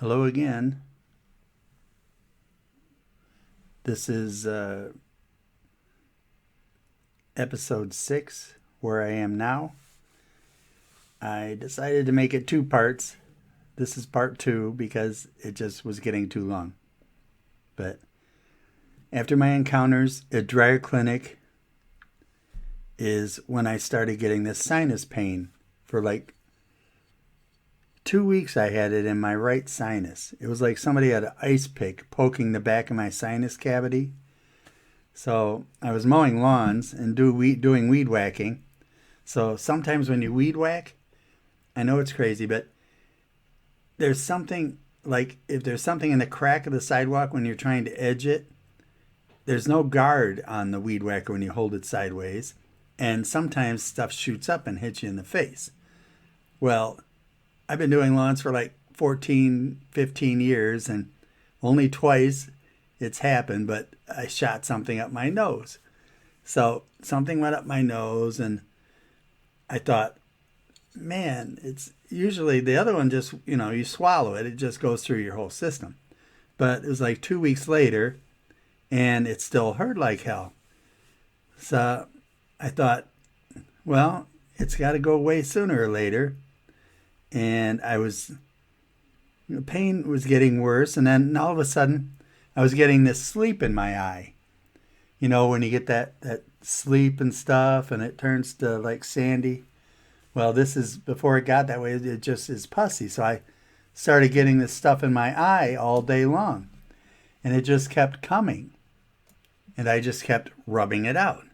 Hello again. This is episode 6, where I am now. I decided to make it two parts. This is part 2 because it just was getting too long. But after my encounters at Dreyer Clinic is when I started getting this sinus pain. For like 2 weeks, I had it in my right sinus. It was like somebody had an ice pick poking the back of my sinus cavity. So I was mowing lawns and doing weed whacking. So sometimes when you weed whack, I know it's crazy, but there's something like if there's something in the crack of the sidewalk when you're trying to edge it, there's no guard on the weed whacker when you hold it sideways. And sometimes stuff shoots up and hits you in the face. Well, I've been doing lawns for like 14, 15 years, and only twice it's happened, but I shot something up my nose. So something went up my nose, and I thought, man, it's usually the other one just, you swallow it, it just goes through your whole system. But it was like 2 weeks later, and it still hurt like hell. So I thought, well, it's got to go away sooner or later. And the pain was getting worse, and then all of a sudden, I was getting this sleep in my eye. When you get that sleep and stuff, and it turns to like sandy. Well, this is before it got that way. It just is pussy. So I started getting this stuff in my eye all day long, and it just kept coming, and I just kept rubbing it out.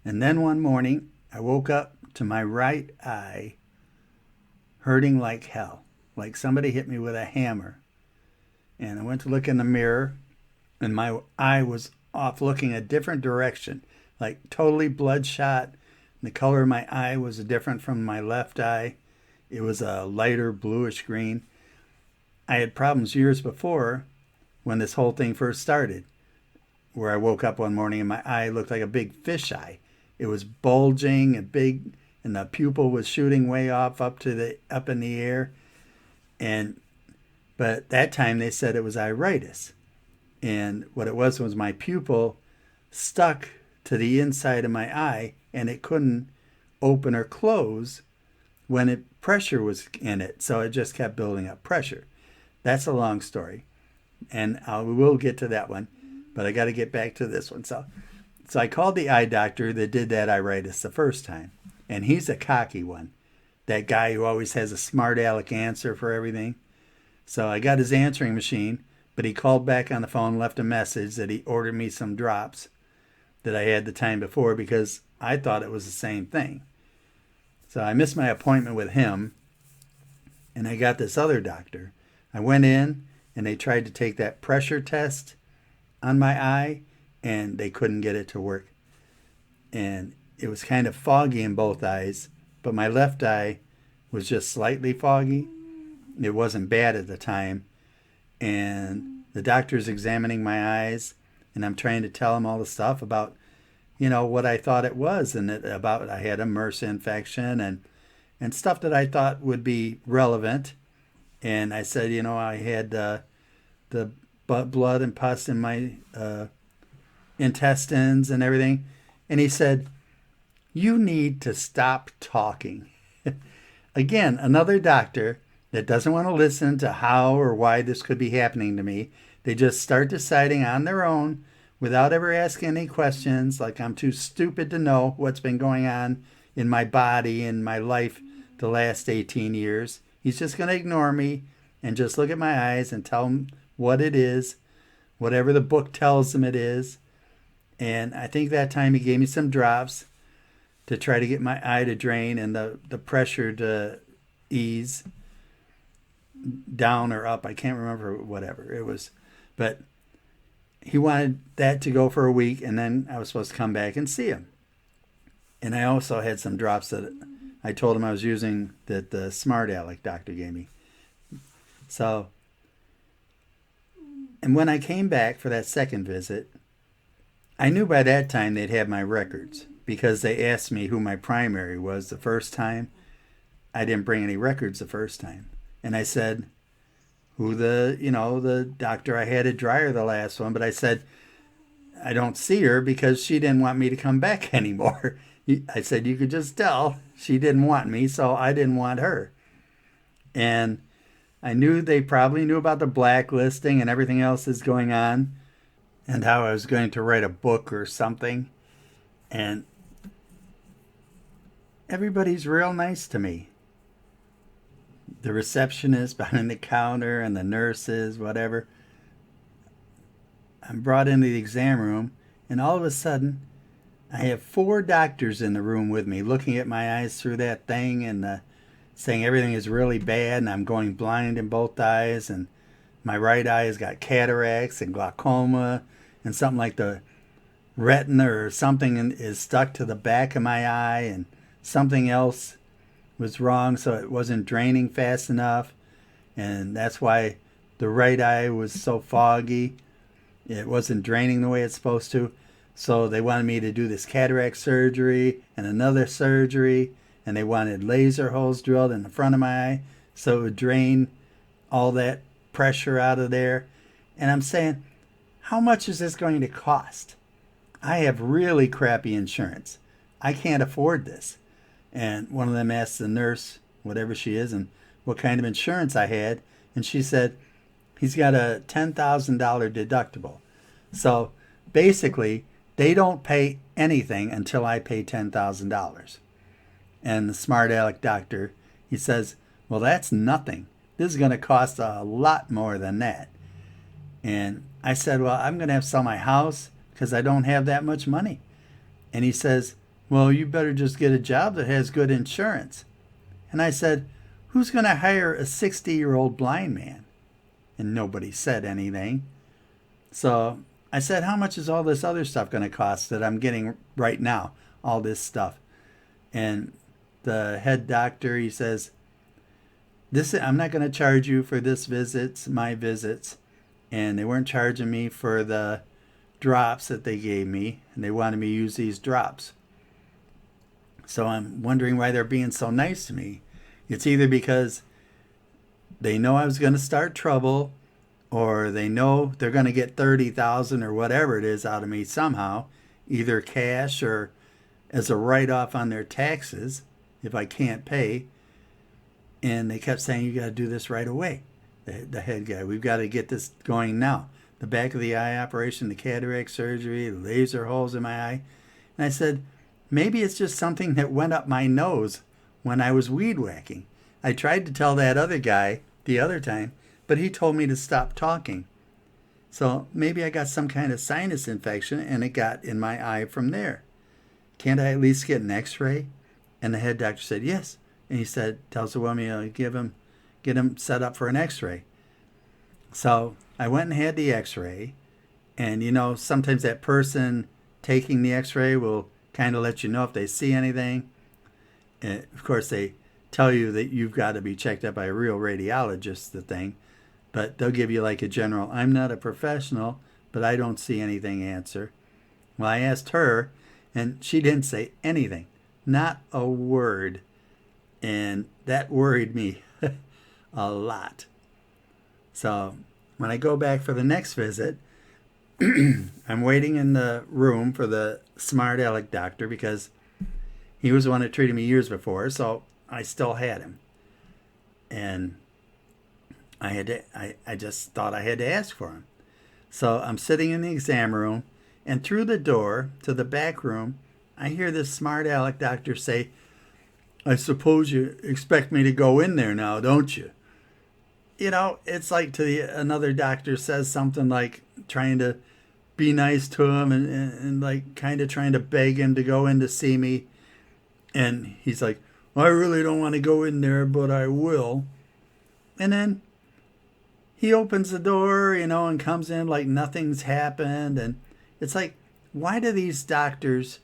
And then one morning, I woke up to my right eye hurting like hell, like somebody hit me with a hammer. And I went to look in the mirror, and my eye was off looking a different direction, like totally bloodshot. The color of my eye was different from my left eye. It was a lighter bluish green. I had problems years before when this whole thing first started, where I woke up one morning and my eye looked like a big fish eye. It was bulging and big, and the pupil was shooting way off up in the air. But that time they said it was iritis. And what it was my pupil stuck to the inside of my eye, and it couldn't open or close when pressure was in it. So it just kept building up pressure. That's a long story, and we will get to that one, but I got to get back to this one. So I called the eye doctor that did that iritis the first time, and he's a cocky one, that guy who always has a smart aleck answer for everything. So I got his answering machine, but he called back on the phone, left a message that he ordered me some drops that I had the time before because I thought it was the same thing. So I missed my appointment with him, and I got this other doctor. I went in, and they tried to take that pressure test on my eye, and they couldn't get it to work. And it was kind of foggy in both eyes, but my left eye was just slightly foggy. It wasn't bad at the time. And the doctor's examining my eyes, and I'm trying to tell him all the stuff about, what I thought it was, and about I had a MRSA infection and stuff that I thought would be relevant. And I said, I had the blood and pus in my intestines and everything. And he said, you need to stop talking. Again, another doctor that doesn't want to listen to how or why this could be happening to me. They just start deciding on their own without ever asking any questions, like I'm too stupid to know what's been going on in my body and my life the last 18 years. He's just going to ignore me and just look at my eyes and tell him what it is, whatever the book tells him it is. And I think that time he gave me some drops to try to get my eye to drain and the pressure to ease down or up. I can't remember whatever it was. But he wanted that to go for a week, and then I was supposed to come back and see him. And I also had some drops that I told him I was using that the Smart Aleck doctor gave me. So, and when I came back for that second visit, I knew by that time they'd have my records because they asked me who my primary was the first time. I didn't bring any records the first time. And I said, who the doctor I had at Dryer, the last one, but I said, I don't see her because she didn't want me to come back anymore. I said, you could just tell she didn't want me, so I didn't want her. And I knew they probably knew about the blacklisting and everything else that's going on and how I was going to write a book or something. And everybody's real nice to me. The receptionist behind the counter and the nurses, whatever. I'm brought into the exam room, and all of a sudden, I have 4 doctors in the room with me looking at my eyes through that thing and saying everything is really bad and I'm going blind in both eyes and my right eye has got cataracts and glaucoma and something like the retina or something is stuck to the back of my eye and something else was wrong, so it wasn't draining fast enough, and that's why the right eye was so foggy. It wasn't draining the way it's supposed to. So they wanted me to do this cataract surgery and another surgery, and they wanted laser holes drilled in the front of my eye so it would drain all that pressure out of there. And I'm saying, how much is this going to cost? I have really crappy insurance. I can't afford this. And one of them asked the nurse, whatever she is, and what kind of insurance I had. And she said, he's got a $10,000 deductible. So basically, they don't pay anything until I pay $10,000. And the smart aleck doctor, he says, well, that's nothing. This is going to cost a lot more than that. And I said, well, I'm going to have to sell my house because I don't have that much money. And he says, well, you better just get a job that has good insurance. And I said, who's going to hire a 60-year-old blind man? And nobody said anything. So I said, how much is all this other stuff going to cost that I'm getting right now, all this stuff? And the head doctor, he says, I'm not going to charge you for this visits, my visits. And they weren't charging me for the drops that they gave me, and they wanted me to use these drops. So I'm wondering why they're being so nice to me. It's either because they know I was going to start trouble, or they know they're going to get $30,000 or whatever it is out of me somehow, either cash or as a write-off on their taxes if I can't pay. And they kept saying, you got to do this right away. The head guy, we've got to get this going now. The back of the eye operation, the cataract surgery, the laser holes in my eye. And I said, maybe it's just something that went up my nose when I was weed whacking. I tried to tell that other guy the other time, but he told me to stop talking. So maybe I got some kind of sinus infection and it got in my eye from there. Can't I at least get an x-ray? And the head doctor said, yes. And he said, tells the woman, get him set up for an x-ray. So I went and had the x-ray. And, sometimes that person taking the x-ray will kind of let you know if they see anything. And of course, they tell you that you've got to be checked out by a real radiologist, the thing. But they'll give you like a general, I'm not a professional, but I don't see anything answer. Well, I asked her, and she didn't say anything. Not a word. And that worried me a lot. So when I go back for the next visit, I'm waiting in the room for the smart aleck doctor because he was the one that treated me years before, so I still had him. And I just thought I had to ask for him. So I'm sitting in the exam room, and through the door to the back room, I hear this smart aleck doctor say, I suppose you expect me to go in there now, don't you? It's like another doctor says something like trying to be nice to him and like kind of trying to beg him to go in to see me. And he's like, I really don't want to go in there, but I will. And then he opens the door, and comes in like nothing's happened. And it's like, why do these doctors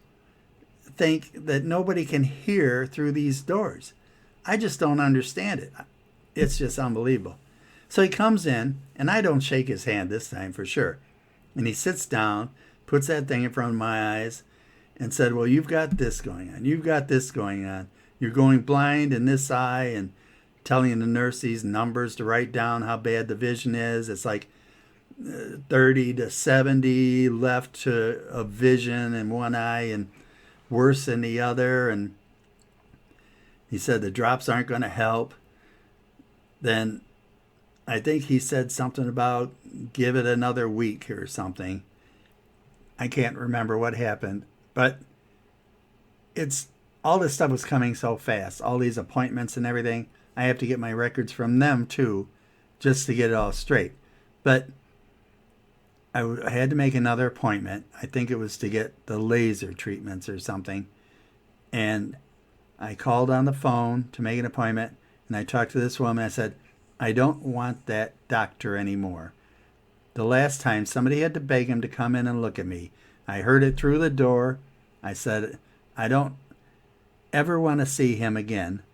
think that nobody can hear through these doors? I just don't understand it. It's just unbelievable. So he comes in, and I don't shake his hand this time for sure. And he sits down, puts that thing in front of my eyes, and said, well, you've got this going on. You've got this going on. You're going blind in this eye, and telling the nurse these numbers to write down how bad the vision is. It's like 30 to 70 left to of vision in one eye and worse in the other. And he said the drops aren't going to help. Then I think he said something about give it another week or something. I can't remember what happened, but it's all this stuff was coming so fast, all these appointments and everything. I have to get my records from them too, just to get it all straight. But I had to make another appointment. I think it was to get the laser treatments or something. And I called on the phone to make an appointment, and I talked to this woman. I said, I don't want that doctor anymore. The last time, somebody had to beg him to come in and look at me. I heard it through the door. I said, I don't ever want to see him again.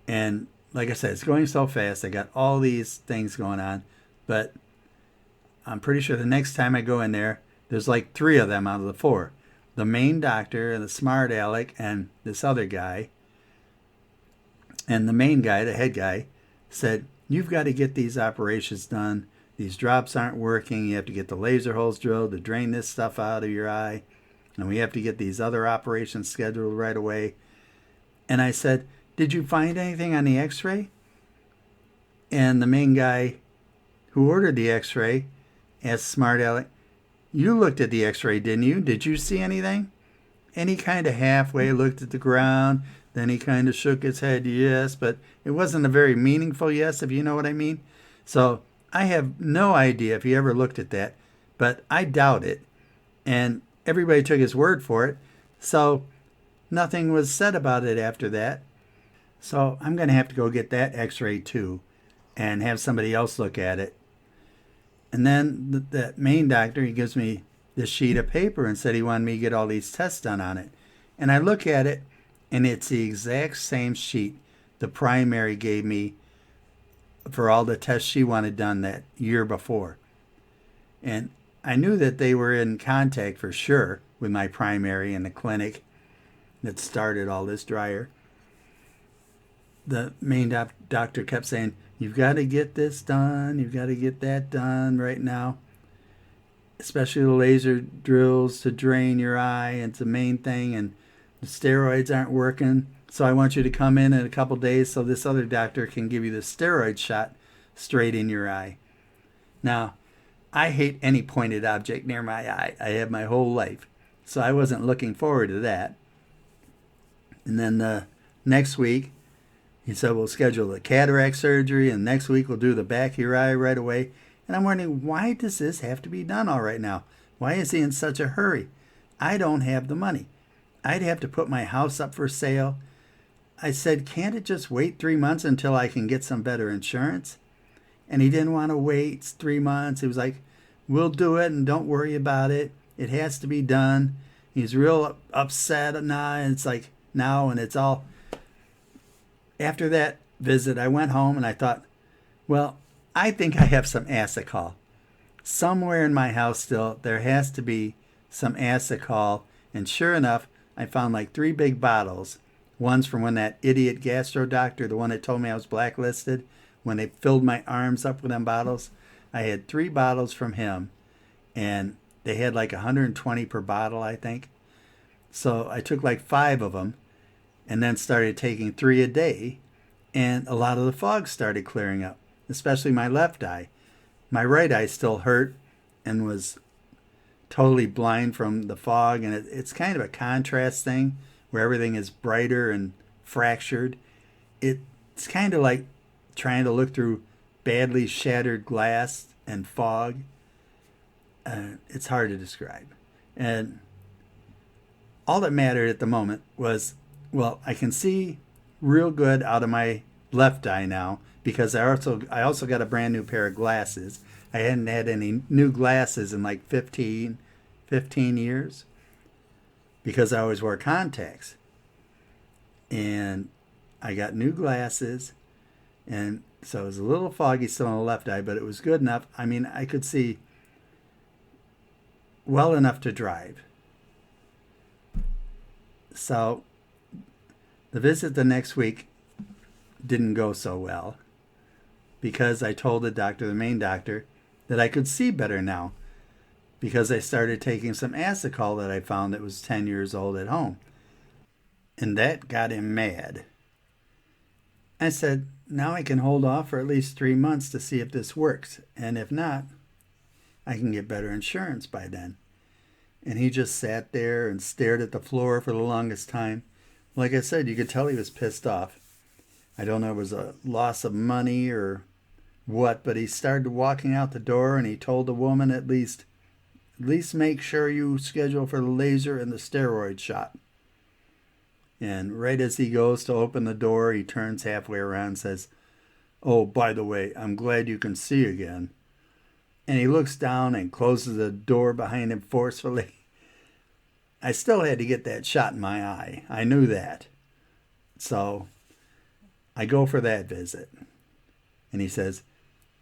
And like I said, it's going so fast. I got all these things going on. But I'm pretty sure the next time I go in there, there's like 3 of them out of the 4. The main doctor and the smart aleck and this other guy. And the main guy, the head guy, said, you've got to get these operations done. These drops aren't working. You have to get the laser holes drilled to drain this stuff out of your eye. And we have to get these other operations scheduled right away. And I said, did you find anything on the x-ray? And the main guy who ordered the x-ray asked smart aleck, you looked at the x-ray, didn't you? Did you see anything? And he kind of halfway looked at the ground. Then he kind of shook his head, yes, but it wasn't a very meaningful yes, if you know what I mean. So I have no idea if he ever looked at that, but I doubt it. And everybody took his word for it. So nothing was said about it after that. So I'm going to have to go get that x-ray too and have somebody else look at it. And then the main doctor, he gives me this sheet of paper and said he wanted me to get all these tests done on it. And I look at it, and it's the exact same sheet the primary gave me for all the tests she wanted done that year before. And I knew that they were in contact for sure with my primary in the clinic that started all this dryer. The main doctor kept saying, you've got to get this done, you've got to get that done right now. Especially the laser drills to drain your eye, it's the main thing, and the steroids aren't working. So I want you to come in a couple days so this other doctor can give you the steroid shot straight in your eye. Now, I hate any pointed object near my eye. I have my whole life. So I wasn't looking forward to that. And then next week, he said, we'll schedule the cataract surgery, and next week we'll do the back of your eye right away. And I'm wondering, why does this have to be done all right now? Why is he in such a hurry? I don't have the money. I'd have to put my house up for sale. I said, can't it just wait 3 months until I can get some better insurance? And he didn't want to wait 3 months. He was like, we'll do it and don't worry about it. It has to be done. He's real upset now. And it's like now, and it's all. After that visit, I went home and I thought, well, I think I have some Asacol. Somewhere in my house still, there has to be some Asacol. And sure enough, I found like 3 big bottles. One's from when that idiot gastro doctor, the one that told me I was blacklisted, when they filled my arms up with them bottles. I had 3 bottles from him, and they had like 120 per bottle, I think. So I took like 5 of them and then started taking 3 a day, and a lot of the fog started clearing up, especially my left eye. My right eye still hurt and was totally blind from the fog, and it's kind of a contrast thing where everything is brighter and fractured. It's kind of like trying to look through badly shattered glass and fog. It's hard to describe. And all that mattered at the moment was, well, I can see real good out of my left eye now because I also got a brand new pair of glasses. I hadn't had any new glasses in like 15 years because I always wore contacts. And I got new glasses, and so it was a little foggy still on the left eye, but it was good enough. I mean, I could see well enough to drive. So the visit the next week, didn't go so well because I told the main doctor, that I could see better now because I started taking some Asacol that I found that was 10 years old at home. And that got him mad. I said, now I can hold off for at least 3 months to see if this works. And if not, I can get better insurance by then. And he just sat there and stared at the floor for the longest time. Like I said, you could tell he was pissed off. I don't know if it was a loss of money or what, but he started walking out the door and he told the woman at least make sure you schedule for the laser and the steroid shot. And right as he goes to open the door, he turns halfway around and says, "Oh, by the way, I'm glad you can see again." And he looks down and closes the door behind him forcefully. I still had to get that shot in my eye. I knew that. So I go for that visit. And he says,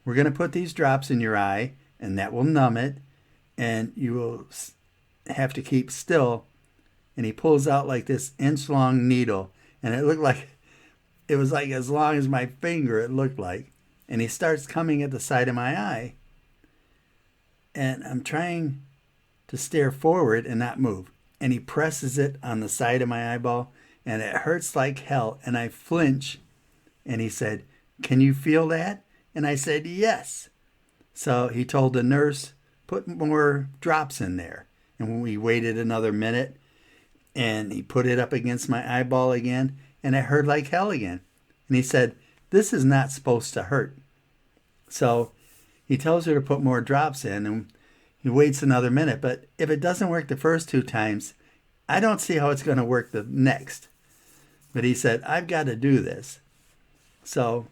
"We're going to put these drops in your eye, and that will numb it, and you will have to keep still." And he pulls out like this inch-long needle, and it was like as long as my finger, it looked like. And he starts coming at the side of my eye. And I'm trying to stare forward and not move. And he presses it on the side of my eyeball, and it hurts like hell. And I flinch. And he said, "Can you feel that?" And I said, "Yes." So he told the nurse, "Put more drops in there." And we waited another minute, and he put it up against my eyeball again, and it hurt like hell again. And he said, "This is not supposed to hurt." So he tells her to put more drops in, and he waits another minute. But if it doesn't work the first 2 times, I don't see how it's going to work the next. But he said, "I've got to do this." So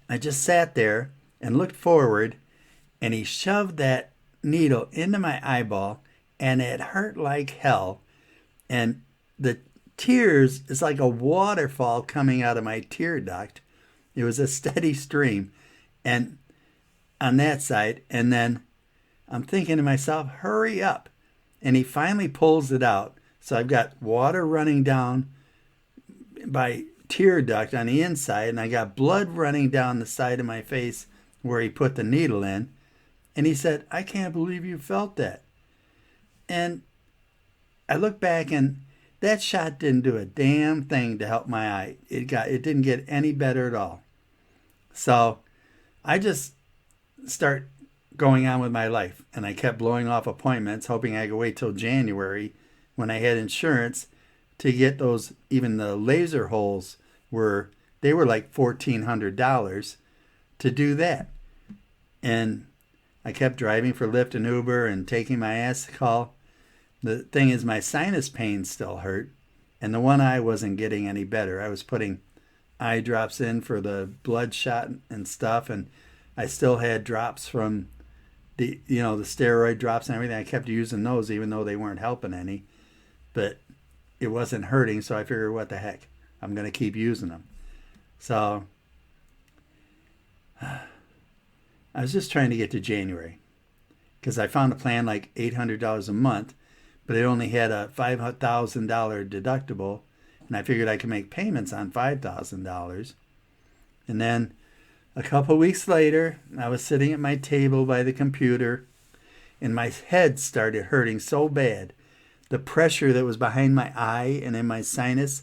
I just sat there and looked forward, and he shoved that needle into my eyeball, and it hurt like hell. And the tears, it's like a waterfall coming out of my tear duct. It was a steady stream. And on that side, and then I'm thinking to myself, hurry up. And he finally pulls it out. So I've got water running down my tear duct on the inside, and I got blood running down the side of my face where he put the needle in. And he said, "I can't believe you felt that." And I look back, and that shot didn't do a damn thing to help my eye. It didn't get any better at all. So I just start going on with my life, and I kept blowing off appointments, hoping I could wait till January when I had insurance to get those. Even the laser holes were like $1,400 to do that. And I kept driving for Lyft and Uber and taking my Asacol. The thing is, my sinus pain still hurt, and the one eye wasn't getting any better. I was putting eye drops in for the blood shot and stuff, and I still had drops from the steroid drops and everything. I kept using those even though they weren't helping any, but it wasn't hurting. So I figured, what the heck, I'm going to keep using them. So I was just trying to get to January because I found a plan like $800 a month, but it only had a $5,000 deductible, and I figured I could make payments on $5,000. And then a couple weeks later, I was sitting at my table by the computer, and my head started hurting so bad. The pressure that was behind my eye and in my sinus,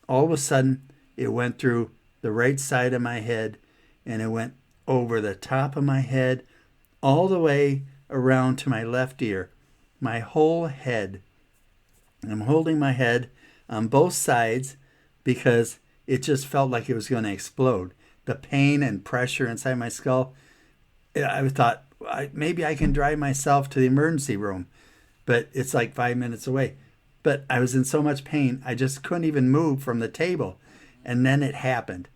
all of a sudden, it went through the right side of my head, and it went over the top of my head, all the way around to my left ear. My whole head. I'm holding my head on both sides because it just felt like it was going to explode. The pain and pressure inside my skull, I thought, maybe I can drive myself to the emergency room, but it's like 5 minutes away. But I was in so much pain, I just couldn't even move from the table. And then it happened.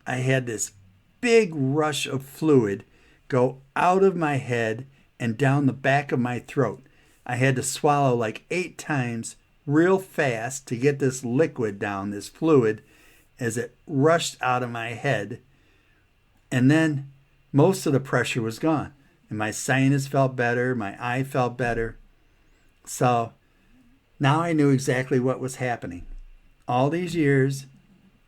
I had this big rush of fluid go out of my head and down the back of my throat. I had to swallow like 8 times real fast to get this liquid down, this fluid, as it rushed out of my head. And then most of the pressure was gone. And my sinus felt better. My eye felt better. So now I knew exactly what was happening. All these years,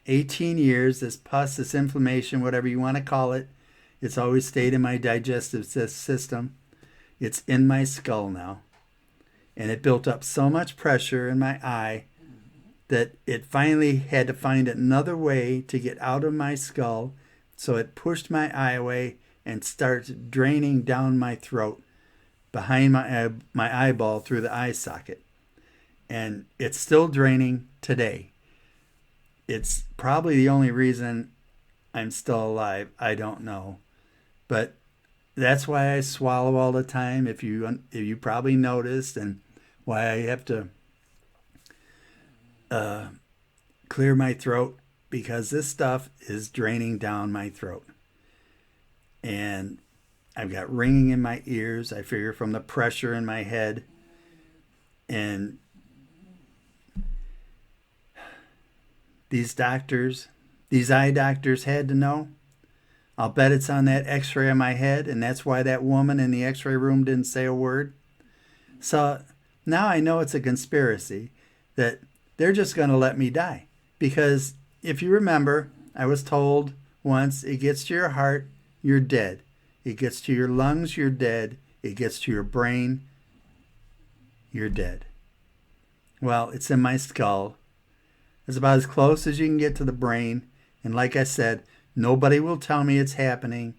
18 years, this pus, this inflammation, whatever you want to call it, it's always stayed in my digestive system. It's in my skull now. And it built up so much pressure in my eye that it finally had to find another way to get out of my skull. So it pushed my eye away and starts draining down my throat behind my eyeball through the eye socket. And it's still draining today. It's probably the only reason I'm still alive. I don't know. But that's why I swallow all the time, if you probably noticed, and why I have to clear my throat, because this stuff is draining down my throat. And I've got ringing in my ears, I figure, from the pressure in my head. And these eye doctors had to know. I'll bet it's on that x-ray of my head, and that's why that woman in the x-ray room didn't say a word. So now I know it's a conspiracy, that they're just going to let me die. Because if you remember, I was told once, it gets to your heart, you're dead. It gets to your lungs, you're dead. It gets to your brain, you're dead. Well, it's in my skull. It's about as close as you can get to the brain. And like I said, nobody will tell me it's happening.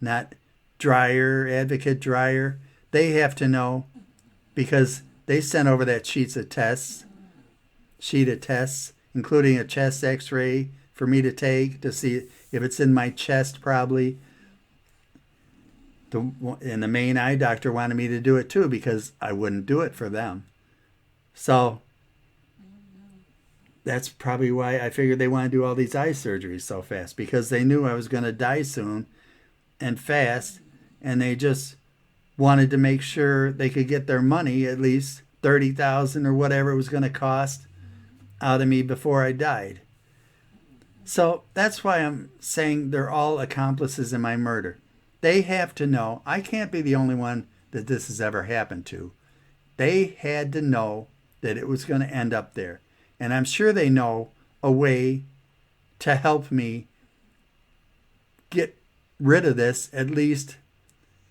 Not Dreyer, Advocate Dreyer. They have to know, because they sent over that sheet of tests, including a chest x-ray for me to take to see if it's in my chest probably. And the main eye doctor wanted me to do it too, because I wouldn't do it for them. So that's probably why I figured they want to do all these eye surgeries so fast, because they knew I was going to die soon and fast, and they just wanted to make sure they could get their money, at least $30,000 or whatever it was going to cost, out of me before I died. So that's why I'm saying they're all accomplices in my murder. They have to know. I can't be the only one that this has ever happened to. They had to know that it was going to end up there. And I'm sure they know a way to help me get rid of this, at least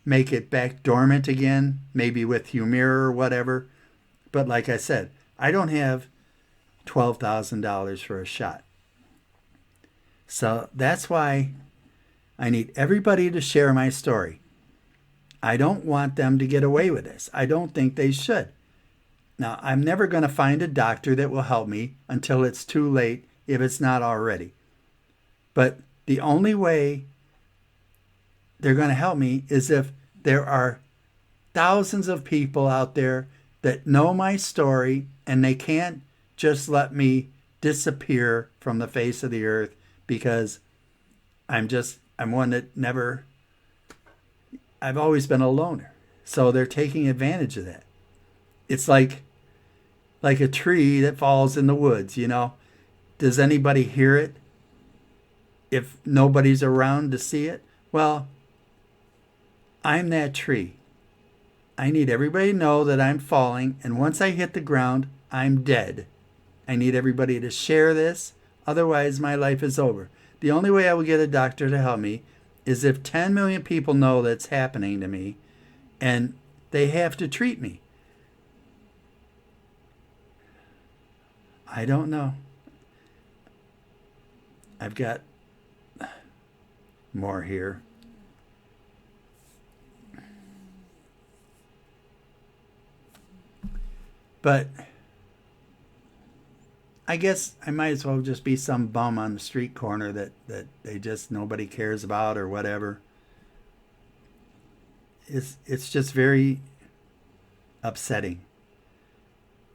make it back dormant again, maybe with Humira or whatever. But like I said, I don't have $12,000 for a shot. So that's why I need everybody to share my story. I don't want them to get away with this. I don't think they should. Now, I'm never going to find a doctor that will help me until it's too late, if it's not already. But the only way they're going to help me is if there are thousands of people out there that know my story, and they can't just let me disappear from the face of the earth, because I'm one that never, I've always been a loner. So they're taking advantage of that. It's like a tree that falls in the woods, you know. Does anybody hear it if nobody's around to see it? Well, I'm that tree. I need everybody to know that I'm falling, and once I hit the ground, I'm dead. I need everybody to share this, otherwise my life is over. The only way I will get a doctor to help me is if 10 million people know that's happening to me, and they have to treat me. I don't know. I've got more here. But I guess I might as well just be some bum on the street corner that they just, nobody cares about or whatever. It's just very upsetting.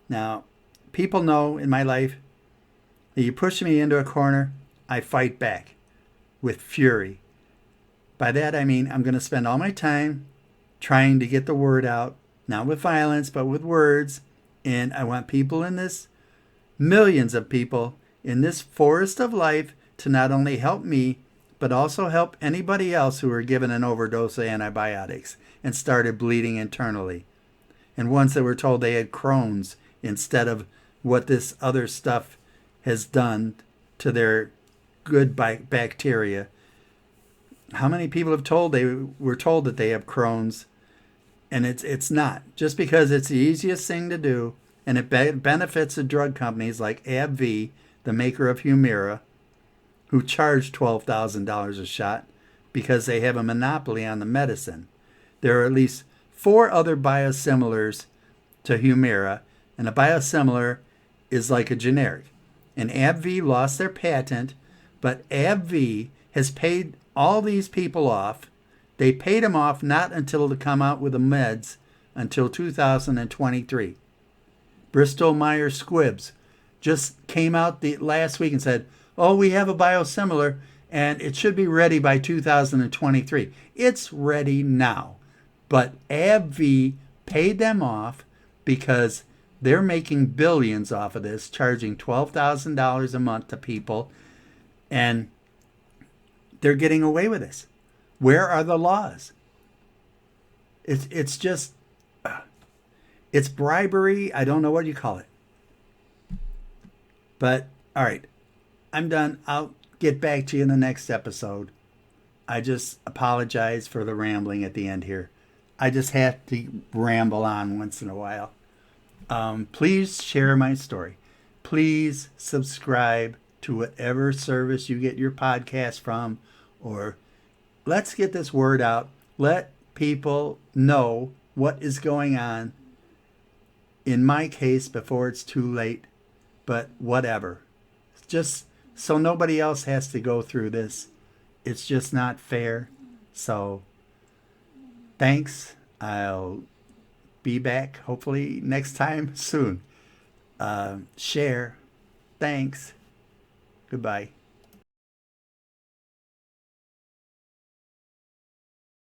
Now, people know in my life that you push me into a corner, I fight back with fury. By that I mean I'm going to spend all my time trying to get the word out, not with violence, but with words. And I want people in this, millions of people in this forest of life, to not only help me, but also help anybody else who were given an overdose of antibiotics and started bleeding internally. And ones that were told they had Crohn's instead of what this other stuff has done to their good bacteria. How many people have told they were told that they have Crohn's, and it's not. Just because it's the easiest thing to do, and it benefits the drug companies like AbbVie, the maker of Humira, who charge $12,000 a shot because they have a monopoly on the medicine. There are at least 4 other biosimilars to Humira, and a biosimilar is like a generic. And AbbVie lost their patent, but AbbVie has paid all these people off. They paid them off not until to come out with the meds until 2023. Bristol Myers Squibb just came out last week and said, oh, we have a biosimilar and it should be ready by 2023. It's ready now. But AbbVie paid them off because they're making billions off of this, charging $12,000 a month to people, and they're getting away with this. Where are the laws? It's just, it's bribery. I don't know what you call it. But, all right, I'm done. I'll get back to you in the next episode. I just apologize for the rambling at the end here. I just have to ramble on once in a while. Please share my story. Please subscribe to whatever service you get your podcast from, or let's get this word out. Let people know what is going on. In my case, before it's too late, but whatever. Just so nobody else has to go through this. It's just not fair. So, thanks. I'll be back hopefully next time soon. Share. Thanks. Goodbye.